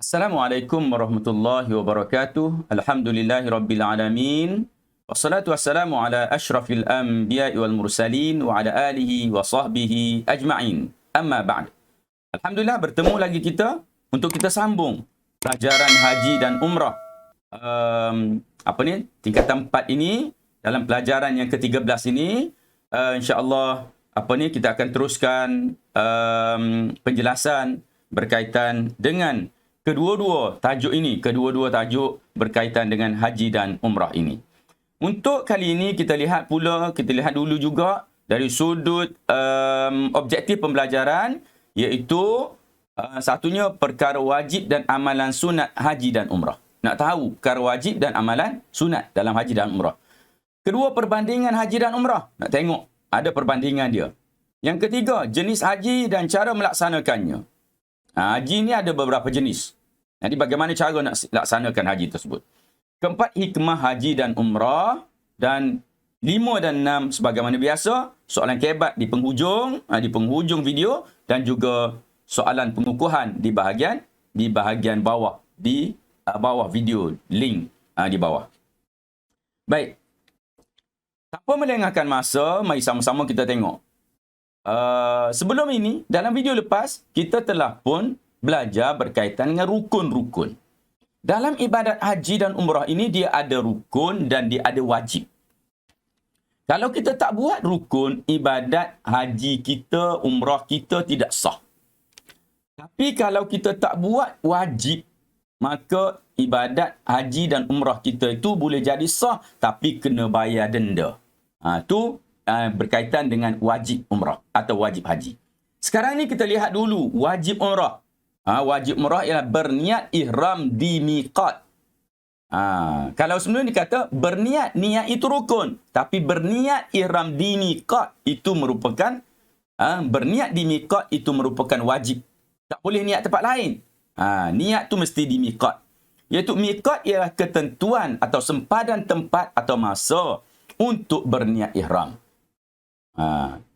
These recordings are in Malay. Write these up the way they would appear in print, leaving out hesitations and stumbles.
Assalamualaikum warahmatullahi wabarakatuh. Alhamdulillahi rabbil alamin. Wassalatu wassalamu ala asyrafil anbiya'i wal mursalin wa ala alihi wa sahbihi ajma'in. Amma ba'd. Alhamdulillah bertemu lagi kita untuk kita sambung pelajaran haji dan umrah. Tingkatan 4 ini dalam pelajaran yang ke-13 ini insya-Allah kita akan teruskan penjelasan berkaitan dengan kedua-dua tajuk berkaitan dengan haji dan umrah ini. Untuk kali ini kita lihat dulu juga dari sudut objektif pembelajaran, iaitu satunya perkara wajib dan amalan sunat haji dan umrah. Nak tahu perkara wajib dan amalan sunat dalam haji dan umrah. Kedua, perbandingan haji dan umrah. Nak tengok ada perbandingan dia. Yang ketiga, jenis haji dan cara melaksanakannya. Haji ni ada beberapa jenis. Jadi bagaimana cara nak laksanakan haji tersebut. Keempat, hikmah haji dan umrah. Dan 5 dan 6 sebagaimana biasa, soalan kebat di penghujung video, dan juga soalan pengukuhan di bahagian bawah, di bawah video, link di bawah. Baik. Tanpa melengahkan masa, mari sama-sama kita tengok. Sebelum ini, dalam video lepas, kita telah pun belajar berkaitan dengan rukun-rukun. Dalam ibadat haji dan umrah ini, dia ada rukun dan dia ada wajib. Kalau kita tak buat rukun, ibadat haji kita, umrah kita tidak sah. Tapi kalau kita tak buat wajib, maka ibadat haji dan umrah kita itu boleh jadi sah, tapi kena bayar denda. Itu berkaitan dengan wajib umrah atau wajib haji. Sekarang ni kita lihat dulu wajib umrah. Wajib umrah ialah berniat ihram di miqat. Kalau sebelum dikata berniat, niat itu rukun. Tapi berniat ihram di miqat itu merupakan berniat di miqat itu merupakan wajib. Tak boleh niat tempat lain. Niat tu mesti di miqat. Iaitu miqat ialah ketentuan atau sempadan tempat atau masa untuk berniat ihram.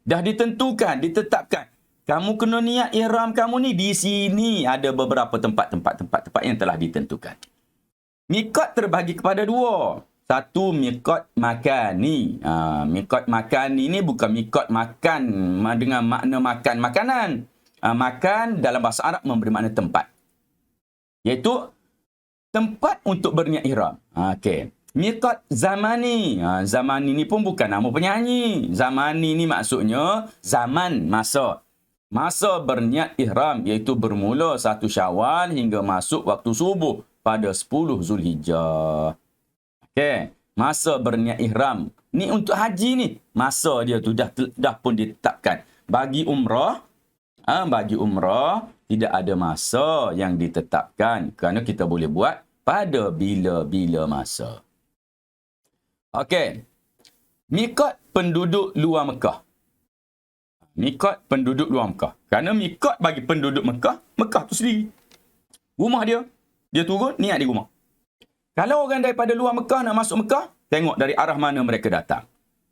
Dah ditentukan, ditetapkan. Kamu kena niat ihram kamu ni di sini. Ada beberapa tempat yang telah ditentukan. Miqat terbagi kepada 2. Satu, miqat makani. Miqat makani ni bukan miqat makan dengan makna makan makanan. Makan dalam bahasa Arab memberi makna tempat. Iaitu tempat untuk berniat ihram. Okey. Miqat zamani. Zamani ni pun bukan nama penyanyi. Zamani ni maksudnya zaman, masa. Masa berniat ihram, iaitu bermula 1 Syawal hingga masuk waktu subuh pada 10 Zulhijjah. Okey, masa berniat ihram. Ni untuk haji ni, masa dia tu dah pun ditetapkan. Bagi umrah tidak ada masa yang ditetapkan, kerana kita boleh buat pada bila-bila masa. Okey. Miqat penduduk luar Mekah. Miqat penduduk luar Mekah. Kerana miqat bagi penduduk Mekah tu sendiri. Rumah dia turun, niat di rumah. Kalau orang daripada luar Mekah nak masuk Mekah, tengok dari arah mana mereka datang.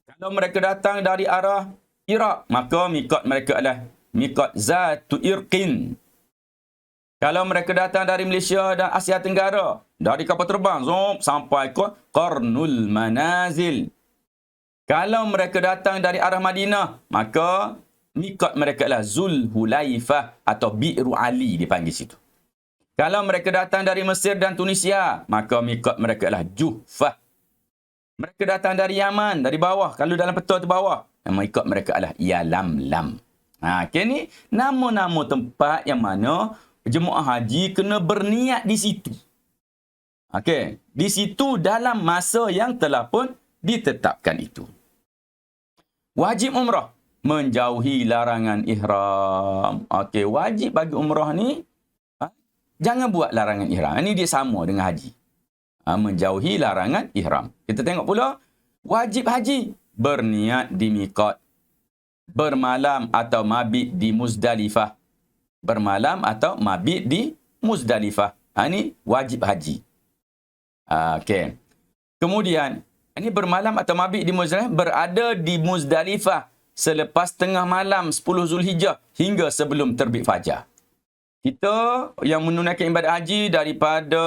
Kalau mereka datang dari arah Iraq, maka miqat mereka adalah miqat Zatu Irqin. Kalau mereka datang dari Malaysia dan Asia Tenggara, dari kapal terbang, sampai ke Qarnul Manazil. Kalau mereka datang dari arah Madinah, maka miqat mereka adalah Zulhulaifah atau Bi'ru Ali dipanggil situ. Kalau mereka datang dari Mesir dan Tunisia, maka miqat mereka adalah Juhfah. Mereka datang dari Yaman, dari bawah. Kalau dalam peta tu bawah, miqat mereka adalah Yalamlam. Ni nama-nama tempat yang mana jemaah haji kena berniat di situ. Okey, di situ dalam masa yang telah pun ditetapkan itu. Wajib umrah, menjauhi larangan ihram. Okey, wajib bagi umrah ni jangan buat larangan ihram. Ini dia sama dengan haji. Menjauhi larangan ihram. Kita tengok pula wajib haji, berniat di miqat, bermalam atau mabit di Muzdalifah. Bermalam atau mabit di Muzdalifah. Ini wajib haji. Okey. Kemudian ini bermalam atau mabit di Muzdalifah, berada di Muzdalifah selepas tengah malam 10 Zulhijjah hingga sebelum terbit fajar. Kita yang menunaikan ibadat haji daripada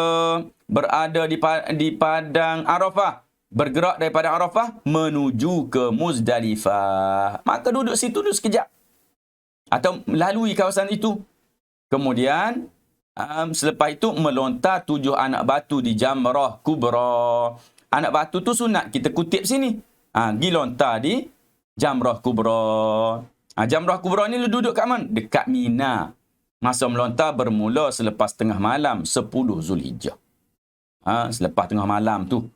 berada di padang Arafah, bergerak daripada Arafah menuju ke Muzdalifah. Maka duduk situ dulu sekejap. Atau melalui kawasan itu. Kemudian, selepas itu melontar 7 anak batu di Jamrah Kubra. Anak batu tu sunat kita kutip sini. Pergi lontar di Jamrah Kubra. Jamrah Kubra ni lu duduk kat mana? Dekat Mina. Masa melontar bermula selepas tengah malam 10 Zulhijjah. Selepas tengah malam tu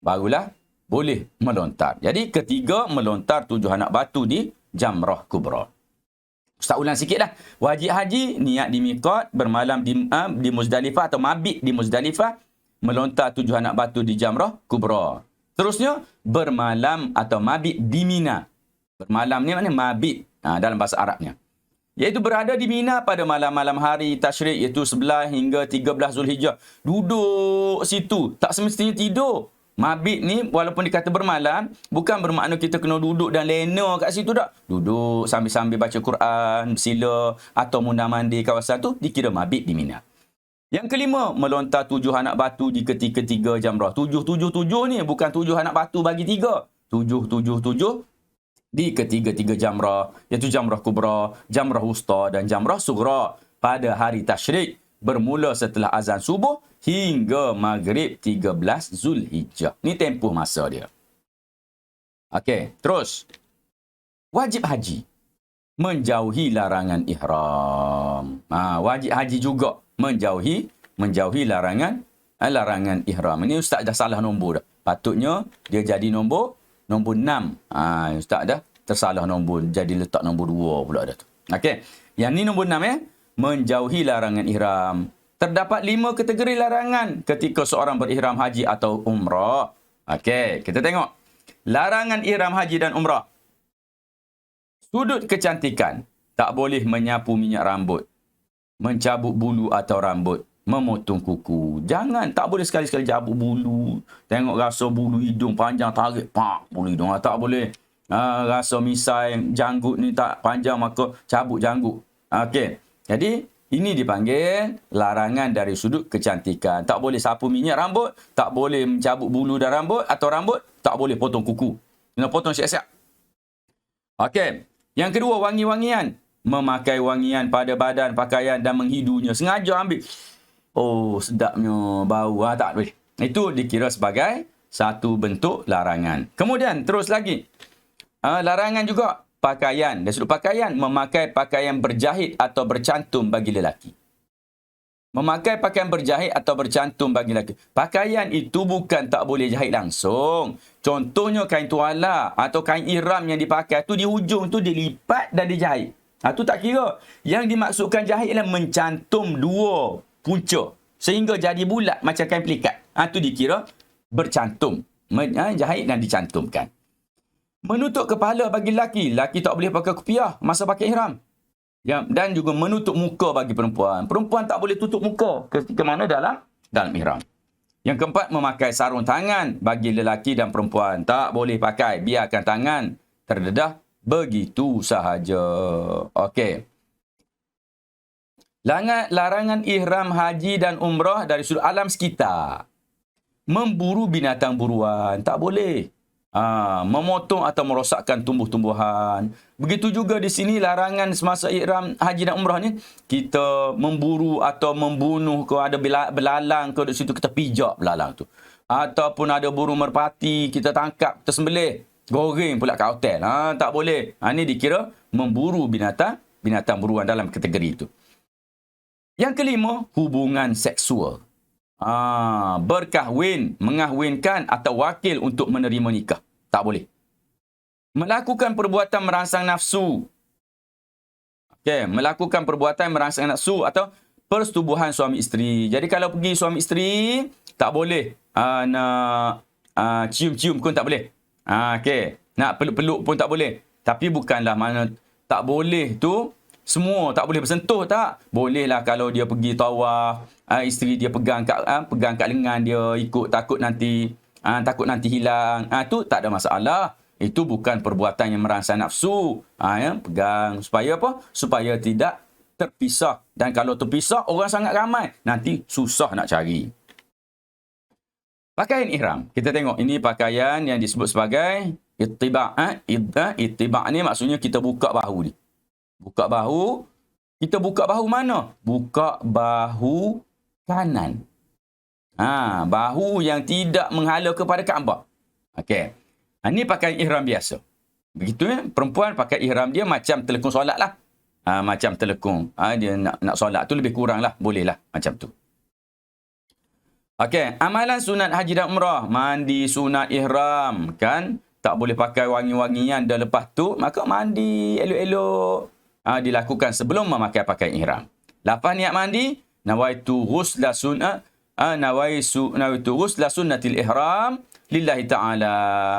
barulah boleh melontar. Jadi ketiga melontar 7 anak batu di Jamrah Kubra. Ustaz ulang sikit lah. Wajib haji niat di miqat, bermalam di Muzdalifah atau mabit di Muzdalifah, melontar 7 anak batu di Jamrah Kubra. Terusnya bermalam atau mabit di Mina. Bermalam ni maknanya mabit dalam bahasa Arabnya. Iaitu berada di Mina pada malam-malam hari tasyrik, iaitu 11 hingga 13 Zulhijjah. Duduk situ, tak semestinya tidur. Mabit ni walaupun dikata bermalam, bukan bermakna kita kena duduk dan lena kat situ tak. Duduk sambil-sambil baca Quran, bersila atau mundar mandir kawasan tu, dikira mabit di Mina. Yang kelima, melontar 7 anak batu di ketiga-tiga jamrah. 7 ni bukan 7 anak batu bagi 3. 7 di ketiga-tiga jamrah, iaitu Jamrah Kubra, Jamrah Wusta dan Jamrah Sughra pada hari tasyrik bermula setelah azan subuh hingga maghrib 13 Zulhijjah. Ni tempoh masa dia. Okey, terus. Wajib haji menjauhi larangan ihram. Wajib haji juga menjauhi larangan ihram. Ini ustaz dah salah nombor dah. Patutnya dia jadi nombor 6. Ustaz dah tersalah nombor, jadi letak nombor 2 pula dah tu. Okey. Yang ni nombor 6 menjauhi larangan ihram. Terdapat 5 kategori larangan ketika seorang berihram haji atau umrah. Okey, kita tengok. Larangan ihram haji dan umrah. Sudut kecantikan. Tak boleh menyapu minyak rambut, mencabut bulu atau rambut, memotong kuku. Jangan, tak boleh sekali-sekali cabut bulu. Tengok rasa bulu hidung panjang, tarik, bulu hidung. Tak boleh. Rasa misai janggut ni tak panjang, maka cabut janggut. Okey. Jadi, ini dipanggil larangan dari sudut kecantikan. Tak boleh sapu minyak rambut, tak boleh mencabut bulu dan rambut, atau rambut, tak boleh potong kuku. Kena potong siap-siap. Okey. Yang kedua, wangi-wangian. Memakai wangian pada badan, pakaian dan menghidunya. Sengaja ambil. Oh, sedapnya bau. Tak boleh. Itu dikira sebagai satu bentuk larangan. Kemudian, terus lagi. Larangan juga pakaian. Dari sudut pakaian, memakai pakaian berjahit atau bercantum bagi lelaki. Memakai pakaian berjahit atau bercantum bagi lelaki. Pakaian itu bukan tak boleh jahit langsung. Contohnya kain tuala atau kain ihram yang dipakai tu di hujung tu dilipat dan dijahit. Itu tak kira. Yang dimaksudkan jahit ialah mencantum 2 punca sehingga jadi bulat macam kain pelikat. Itu dikira bercantum. Jahit dan dicantumkan. Menutup kepala bagi lelaki. Lelaki tak boleh pakai kopiah masa pakai ihram. Dan juga menutup muka bagi perempuan. Perempuan tak boleh tutup muka ketika mana dalam ihram. Yang keempat, memakai sarung tangan bagi lelaki dan perempuan. Tak boleh pakai. Biarkan tangan terdedah begitu sahaja. Okey. Larangan ihram haji dan umrah dari sudut alam sekitar. Memburu binatang buruan. Tak boleh. Memotong atau merosakkan tumbuh-tumbuhan. Begitu juga di sini larangan semasa ihram haji dan umrah ni. Kita memburu atau membunuh ke, ada belalang ke di situ, kita pijak belalang tu. Ataupun ada burung merpati, kita tangkap, kita sembelih. Goreng pula kat hotel. Tak boleh. Ini dikira memburu binatang buruan dalam kategori itu. Yang kelima, hubungan seksual. Berkahwin, mengahwinkan atau wakil untuk menerima nikah. Tak boleh. Melakukan perbuatan merangsang nafsu. Okey, melakukan perbuatan merangsang nafsu atau persetubuhan suami isteri. Jadi kalau pergi suami isteri, tak boleh nak cium-cium pun tak boleh. Okey, nak peluk-peluk pun tak boleh. Tapi bukanlah mana tak boleh tu semua tak boleh bersentuh, tak. Bolehlah kalau dia pergi tawaf, isteri dia pegang kat lengan dia, ikut takut nanti hilang. Tu tak ada masalah. Itu bukan perbuatan yang merangsang nafsu. Pegang supaya apa? Supaya tidak terpisah. Dan kalau terpisah, orang sangat ramai. Nanti susah nak cari. Pakaian ihram. Kita tengok ini pakaian yang disebut sebagai ittiba'. Ittiba' ni maksudnya kita buka bahu ni. Buka bahu. Kita buka bahu mana? Buka bahu kanan. Bahu yang tidak menghala kepada Kaabah. Okey. Ini pakaian ihram biasa. Begitu perempuan pakai ihram dia macam telekung solat lah. Macam telekung. Dia nak solat tu lebih kurang lah. Boleh lah macam tu. Okey. Amalan sunat haji dan umrah. Mandi sunat ihram. Kan? Tak boleh pakai wangi-wangian dan lepas tu. Maka mandi elok-elok. Dilakukan sebelum memakai pakaian ihram. Lafaz niat mandi. Nawaitu ghusla sunat. Nawaitu ghusla sunnatil ihram. Lillahi ta'ala.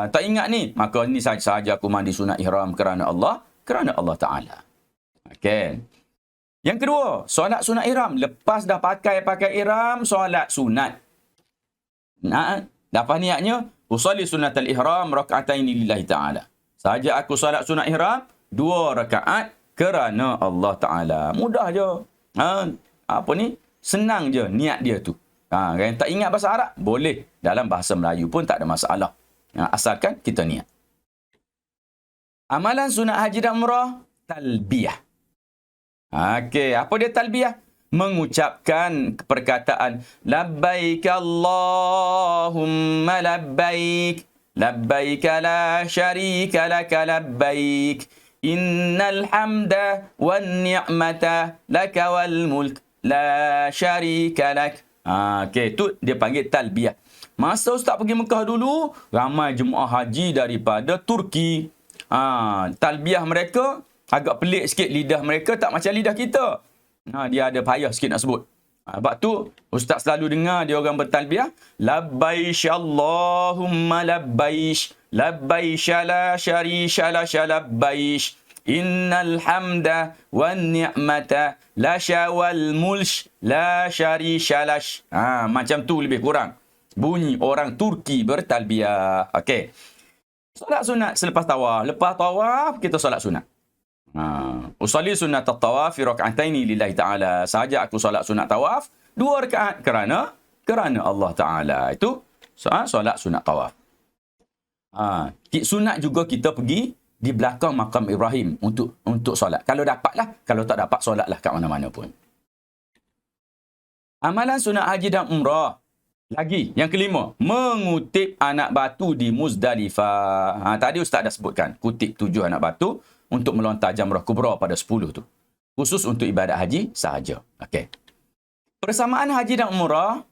Tak ingat ni? Maka ni sahaja aku mandi sunat ihram kerana Allah. Kerana Allah Ta'ala. Okey. Yang kedua, solat sunat ihram. Lepas dah pakai ihram, solat sunat. Dapat niatnya, usalli sunatal ihram raka'ataini lillahi ta'ala. Sahaja aku solat sunat ihram, 2 rakaat kerana Allah Ta'ala. Mudah je. Senang je niat dia tu. Yang tak ingat bahasa Arab, boleh. Dalam bahasa Melayu pun tak ada masalah. Asalkan kita niat. Amalan sunat haji dan umrah, talbiyah. Okey, apa dia talbiyah? Mengucapkan perkataan labbaik Allahumma labbaik. Labbaik la syarika laka labbaik. Innal hamda wan ni'mata laka wal mulk la syarika lak. Okey, tu dia panggil talbiyah. Masa Ustaz pergi Mekah dulu, ramai jemaah haji daripada Turki. Talbiyah mereka agak pelik sikit, lidah mereka tak macam lidah kita. Dia ada payah sikit nak sebut. Sebab tu Ustaz selalu dengar dia orang bertalbiyah, labbaik Allahumma labbaik, labbaik la syarika lak labbaik. Innal hamda wan ni'mata la syawal mulk la syarika lak. Macam tu lebih kurang bunyi orang Turki bertalbiyah. Okey. Solat sunat selepas tawaf. Lepas tawaf kita solat sunat. Usalli sunat at-tawaf fi rak'ataini lillahi ta'ala. Sahaja aku solat sunat tawaf 2 rakaat kerana Allah Ta'ala. Itu solat sunat tawaf. Sunat juga kita pergi di belakang makam Ibrahim untuk solat. Kalau dapatlah, kalau tak dapat solatlah kat mana-mana pun. Amalan sunat haji dan umrah. Lagi, yang kelima, mengutip anak batu di Muzdalifah. Tadi Ustaz dah sebutkan, kutip 7 anak batu untuk melontar jamrah kubra pada 10 tu. Khusus untuk ibadat haji sahaja. Okey. Persamaan haji dan umrah.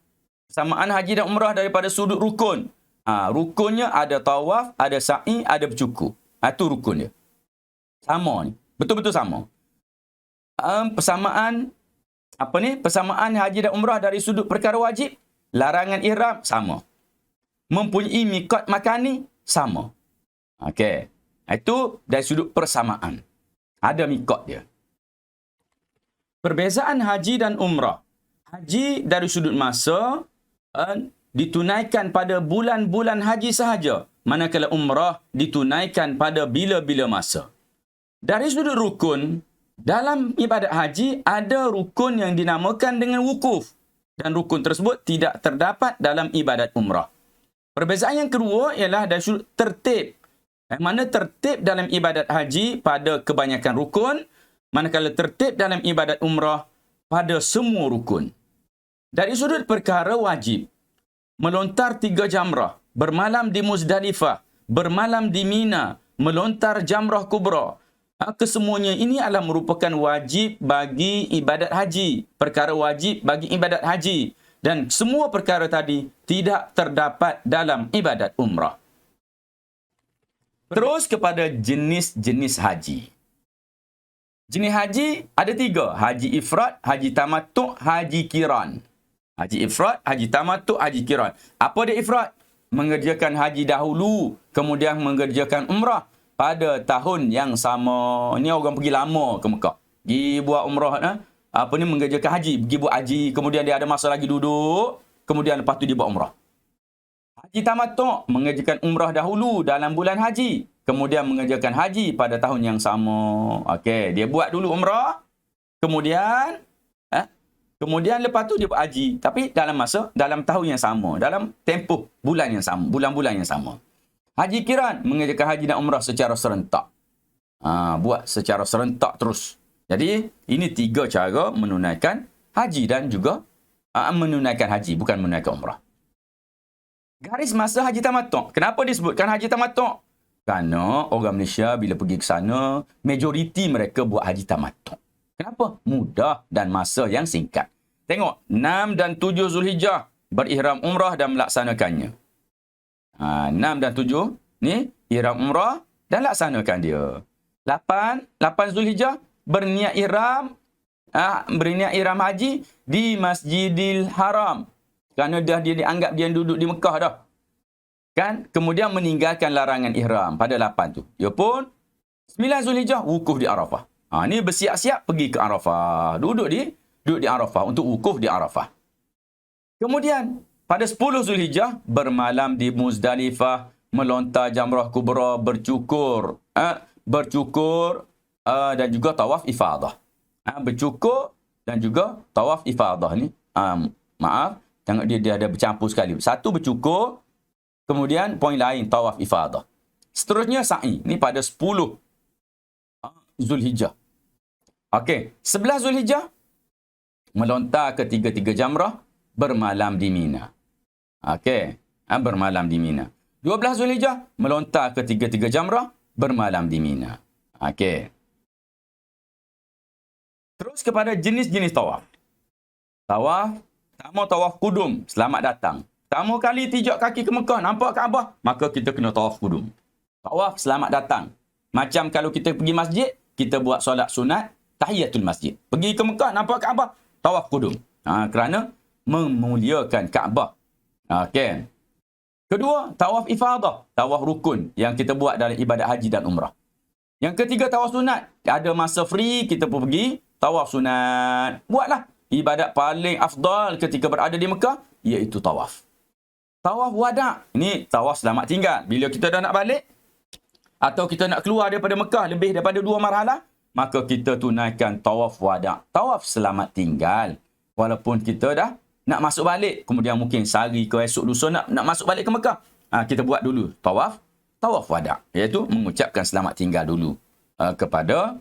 Persamaan haji dan umrah daripada sudut rukun. Rukunnya ada tawaf, ada sa'i, ada bercukur. Itu rukun dia. Sama ni. Betul-betul sama. Persamaan haji dan umrah dari sudut perkara wajib, larangan ihram sama. Mempunyai mikot makan ni sama. Okey. Itu dari sudut persamaan. Ada mikot dia. Perbezaan haji dan umrah. Haji dari sudut masa ditunaikan pada bulan-bulan haji sahaja. Manakala umrah ditunaikan pada bila-bila masa. Dari sudut rukun, dalam ibadat haji ada rukun yang dinamakan dengan wukuf. Dan rukun tersebut tidak terdapat dalam ibadat umrah. Perbezaan yang kedua ialah dari sudut tertib. Mana tertib dalam ibadat haji pada kebanyakan rukun, manakala tertib dalam ibadat umrah pada semua rukun. Dari sudut perkara wajib, melontar 3 jamrah, bermalam di Muzdalifah, bermalam di Mina, melontar jamrah kubra. Kesemuanya ini adalah merupakan wajib bagi ibadat haji. Perkara wajib bagi ibadat haji. Dan semua perkara tadi tidak terdapat dalam ibadat umrah. Terus kepada jenis-jenis haji. Jenis haji ada 3. Haji ifrad, haji tamattu', haji qiran. Haji ifrad, haji tamattu', haji qiran. Apa dia ifrad? Mengerjakan haji dahulu, kemudian mengerjakan umrah pada tahun yang sama. Ini orang pergi lama ke Mekah. Pergi buat umrah, mengerjakan haji. Pergi buat haji, kemudian dia ada masa lagi duduk, kemudian lepas tu dia buat umrah. Haji tamattu' mengerjakan umrah dahulu dalam bulan haji, kemudian mengerjakan haji pada tahun yang sama. Okey, dia buat dulu umrah, Kemudian kemudian lepas tu dia buat haji, tapi dalam tahun yang sama, dalam tempoh bulan yang sama, bulan-bulan yang sama. Haji kiran mengerjakan haji dan umrah secara serentak. Buat secara serentak terus. Jadi ini 3 cara menunaikan haji dan juga menunaikan haji, bukan menunaikan umrah. Garis masa haji tamattu'. Kenapa disebutkan haji tamattu'? Kerana orang Malaysia bila pergi ke sana, majoriti mereka buat haji tamattu'. Kenapa? Mudah dan masa yang singkat. Tengok, 6 dan 7 Zulhijjah berihram umrah dan melaksanakannya. 6 dan 7 ni ihram umrah dan laksanakan dia. 8 Zulhijjah berniat ihram haji di Masjidil Haram. Kerana dia dianggap dia duduk di Mekah dah. Kan? Kemudian meninggalkan larangan ihram pada 8 tu. Dia pun 9 Zulhijjah wukuf di Arafah. Ni bersiap-siap pergi ke Arafah. Duduk di Arafah untuk wukuf di Arafah. Kemudian pada 10 Zulhijjah bermalam di Muzdalifah, melontar jamrah kubra, bercukur dan juga tawaf ifadah. Bercukur dan juga tawaf ifadah ni. Maaf, tengok dia ada bercampur sekali. Satu bercukur, kemudian poin lain tawaf ifadah. Seterusnya sa'i. Ni pada 10 Zulhijjah. Okey, 11 Zulhijjah melontar ke 3 jamrah, bermalam di Mina. Okey, bermalam di Mina. 12 Zulhijjah melontar ke 3 jamrah, bermalam di Mina. Okey. Terus kepada jenis-jenis tawaf. Pertama tawaf kudum, selamat datang. Pertama kali tijak kaki ke Mekah, nampak Kaabah, maka kita kena tawaf kudum. Tawaf selamat datang. Macam kalau kita pergi masjid, kita buat solat sunat, tahiyatul masjid. Pergi ke Mekah, nampak Kaabah, tawaf kudum. Kerana memuliakan Kaabah. Okey. Kedua, tawaf ifadah, tawaf rukun yang kita buat dalam ibadat haji dan umrah. Yang ketiga, tawaf sunat. Ada masa free, kita pun pergi tawaf sunat. Buatlah ibadat paling afdal ketika berada di Mekah, iaitu tawaf. Tawaf wada'. Ini tawaf selamat tinggal. Bila kita dah nak balik, atau kita nak keluar daripada Mekah lebih daripada 2 marhalah, maka kita tunaikan tawaf wada'. Tawaf selamat tinggal. Walaupun kita dah nak masuk balik, kemudian mungkin sehari ke esok lusa nak masuk balik ke Mekah, kita buat dulu tawaf wada', iaitu mengucapkan selamat tinggal dulu kepada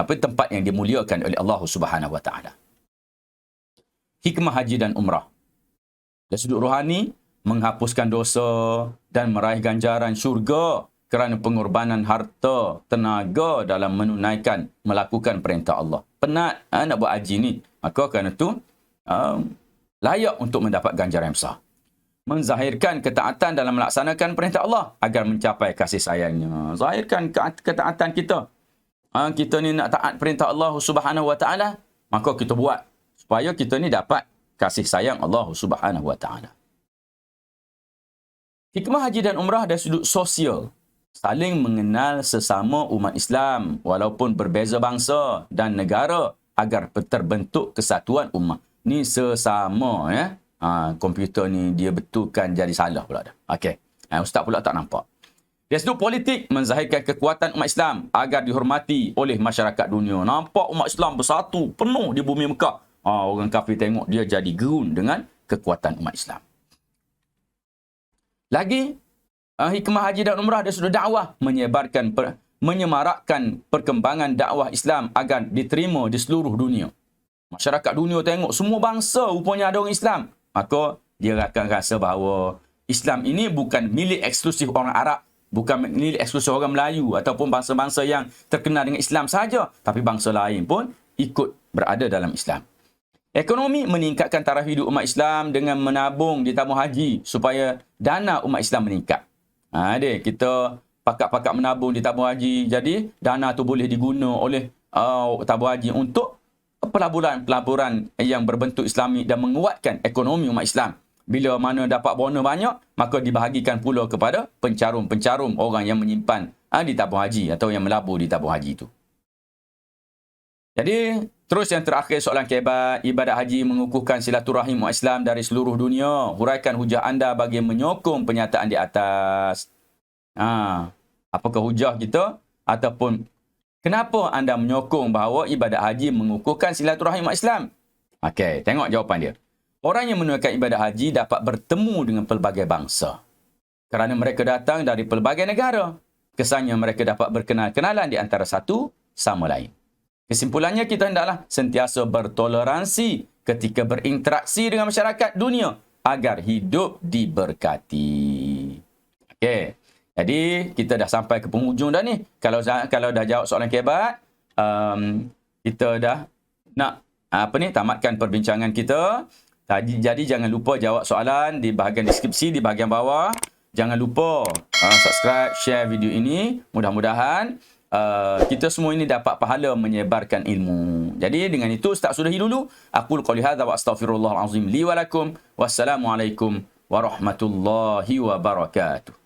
tempat yang dimuliakan oleh Allah Subhanahu Wa Taala. Hikmah haji dan umrah. Dari sudut rohani, menghapuskan dosa dan meraih ganjaran syurga kerana pengorbanan harta, tenaga dalam melakukan perintah Allah. Penat nak buat haji ni, maka kerana tu layak untuk mendapat ganjaran yang besar. Menzahirkan ketaatan dalam melaksanakan perintah Allah agar mencapai kasih sayangnya. Zahirkan ketaatan kita. Kita ni nak taat perintah Allah Subhanahu Wa Taala, maka kita buat supaya kita ni dapat kasih sayang Allah Subhanahu Wa Taala. Hikmah haji dan umrah dari sudut sosial. Saling mengenal sesama umat Islam walaupun berbeza bangsa dan negara agar terbentuk kesatuan umat. Ni sesama ya. Komputer ni dia betulkan jadi salah pula dah. Okey. Ustaz pula tak nampak. Dari sudut politik, menzahirkan kekuatan umat Islam agar dihormati oleh masyarakat dunia. Nampak umat Islam bersatu penuh di bumi Mekah. Orang kafir tengok dia jadi gerun dengan kekuatan umat Islam. Lagi, hikmah haji dan umrah dari sudut dakwah, menyemarakkan perkembangan dakwah Islam agar diterima di seluruh dunia. Masyarakat dunia tengok semua bangsa rupanya ada orang Islam. Maka dia akan rasa bahawa Islam ini bukan milik eksklusif orang Arab, bukan milik eksklusif orang Melayu ataupun bangsa-bangsa yang terkenal dengan Islam sahaja, tapi bangsa lain pun ikut berada dalam Islam. Ekonomi, meningkatkan taraf hidup umat Islam dengan menabung di tabung haji supaya dana umat Islam meningkat. Kita pakat-pakat menabung di tabung haji, jadi dana tu boleh diguna oleh tabung haji untuk pelaburan-pelaburan yang berbentuk Islami dan menguatkan ekonomi umat Islam. Bila mana dapat bonus banyak, maka dibahagikan pula kepada pencarum-pencarum orang yang menyimpan di tabung haji atau yang melabur di tabung haji itu. Jadi, terus yang terakhir soalan kebat, ibadat haji mengukuhkan silaturahim umat Islam dari seluruh dunia. Huraikan hujah anda bagi menyokong penyataan di atas. Apakah hujah kita ataupun Kenapa anda menyokong bahawa ibadat haji mengukuhkan silaturahim umat Islam? Okey, tengok jawapan dia. Orang yang menunaikan ibadat haji dapat bertemu dengan pelbagai bangsa. Kerana mereka datang dari pelbagai negara. Kesannya mereka dapat berkenal-kenalan di antara satu sama lain. Kesimpulannya, kita hendaklah sentiasa bertoleransi ketika berinteraksi dengan masyarakat dunia agar hidup diberkati. Okey. Jadi, kita dah sampai ke penghujung dah ni. Kalau dah jawab soalan kebat, kita dah nak tamatkan perbincangan kita. Jadi, jangan lupa jawab soalan di bahagian deskripsi di bahagian bawah. Jangan lupa subscribe, share video ini. Mudah-mudahan kita semua ini dapat pahala menyebarkan ilmu. Jadi, dengan itu, Ustaz sudahi dulu. Aqul qouli hadza wa astaghfirullahal azim li wa lakum. Wassalamualaikum warahmatullahi wabarakatuh.